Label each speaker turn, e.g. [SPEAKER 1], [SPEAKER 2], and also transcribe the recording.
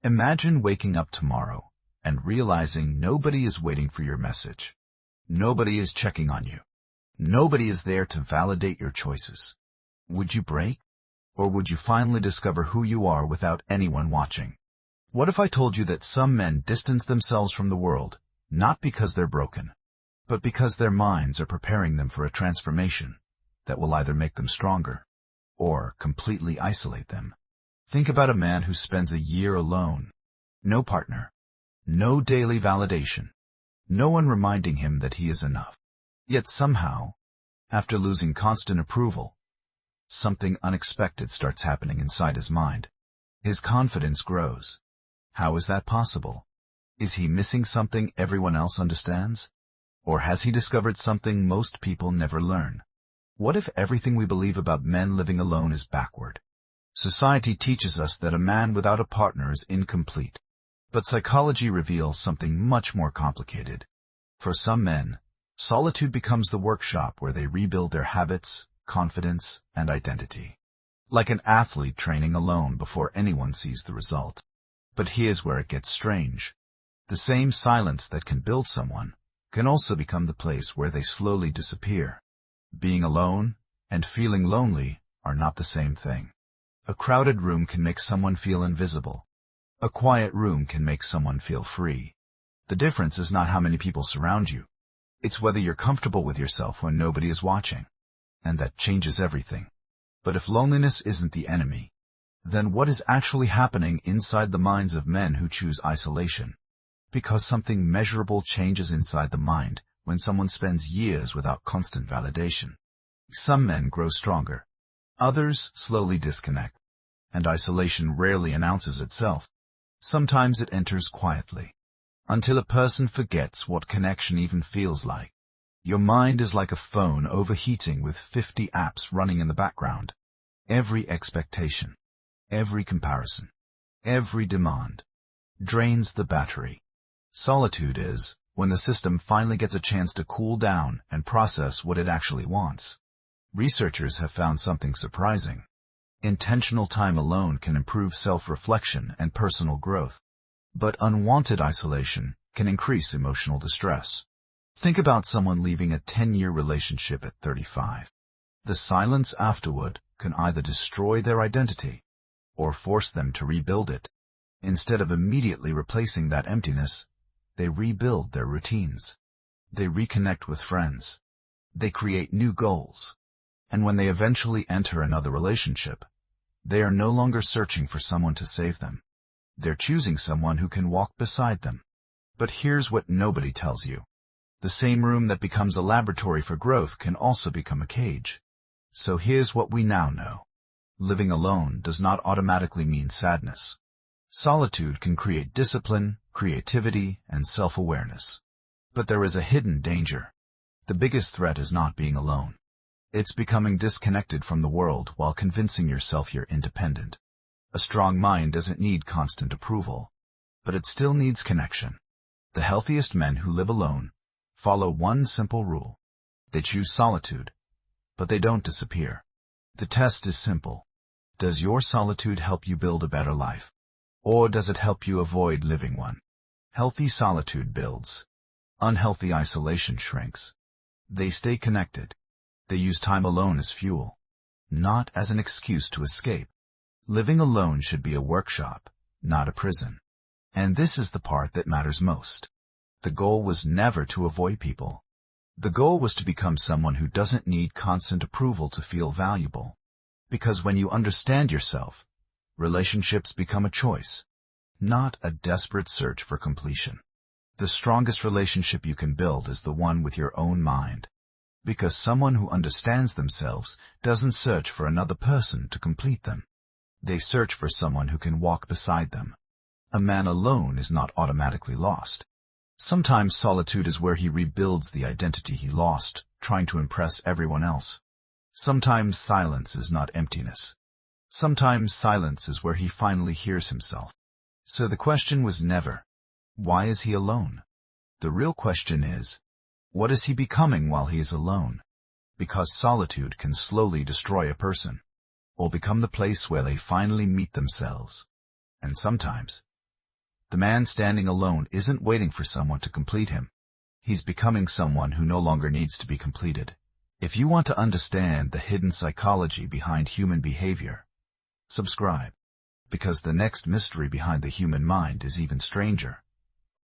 [SPEAKER 1] Imagine waking up tomorrow and realizing nobody is waiting for your message. Nobody is checking on you. Nobody is there to validate your choices. Would you break? Or would you finally discover who you are without anyone watching? What if I told you that some men distance themselves from the world, not because they're broken, but because their minds are preparing them for a transformation that will either make them stronger or completely isolate them? Think about a man who spends a year alone. No partner. No daily validation. No one reminding him that he is enough. Yet somehow, after losing constant approval, something unexpected starts happening inside his mind. His confidence grows. How is that possible? Is he missing something everyone else understands? Or has he discovered something most people never learn? What if everything we believe about men living alone is backward? Society teaches us that a man without a partner is incomplete. But psychology reveals something much more complicated. For some men, solitude becomes the workshop where they rebuild their habits, confidence, and identity. Like an athlete training alone before anyone sees the result. But here's where it gets strange. The same silence that can build someone can also become the place where they slowly disappear. Being alone and feeling lonely are not the same thing. A crowded room can make someone feel invisible. A quiet room can make someone feel free. The difference is not how many people surround you. It's whether you're comfortable with yourself when nobody is watching. And that changes everything. But if loneliness isn't the enemy, then what is actually happening inside the minds of men who choose isolation? Because something measurable changes inside the mind when someone spends years without constant validation. Some men grow stronger. Others slowly disconnect. And isolation rarely announces itself. Sometimes it enters quietly, until a person forgets what connection even feels like. Your mind is like a phone overheating with 50 apps running in the background. Every expectation, every comparison, every demand drains the battery. Solitude is when the system finally gets a chance to cool down and process what it actually wants. Researchers have found something surprising. Intentional time alone can improve self-reflection and personal growth. But unwanted isolation can increase emotional distress. Think about someone leaving a 10-year relationship at 35. The silence afterward can either destroy their identity or force them to rebuild it. Instead of immediately replacing that emptiness, they rebuild their routines. They reconnect with friends. They create new goals. And when they eventually enter another relationship, they are no longer searching for someone to save them. They're choosing someone who can walk beside them. But here's what nobody tells you. The same room that becomes a laboratory for growth can also become a cage. So here's what we now know. Living alone does not automatically mean sadness. Solitude can create discipline, creativity, and self-awareness. But there is a hidden danger. The biggest threat is not being alone. It's becoming disconnected from the world while convincing yourself you're independent. A strong mind doesn't need constant approval, but it still needs connection. The healthiest men who live alone follow one simple rule. They choose solitude, but they don't disappear. The test is simple. Does your solitude help you build a better life? Or does it help you avoid living one? Healthy solitude builds. Unhealthy isolation shrinks. They stay connected. They use time alone as fuel, not as an excuse to escape. Living alone should be a workshop, not a prison. And this is the part that matters most. The goal was never to avoid people. The goal was to become someone who doesn't need constant approval to feel valuable. Because when you understand yourself, relationships become a choice, not a desperate search for completion. The strongest relationship you can build is the one with your own mind. Because someone who understands themselves doesn't search for another person to complete them. They search for someone who can walk beside them. A man alone is not automatically lost. Sometimes solitude is where he rebuilds the identity he lost, trying to impress everyone else. Sometimes silence is not emptiness. Sometimes silence is where he finally hears himself. So the question was never, why is he alone? The real question is, what is he becoming while he is alone? Because solitude can slowly destroy a person, or become the place where they finally meet themselves. And sometimes, The man standing alone isn't waiting for someone to complete him. He's becoming someone who no longer needs to be completed. If you want to understand the hidden psychology behind human behavior, subscribe, because the next mystery behind the human mind is even stranger.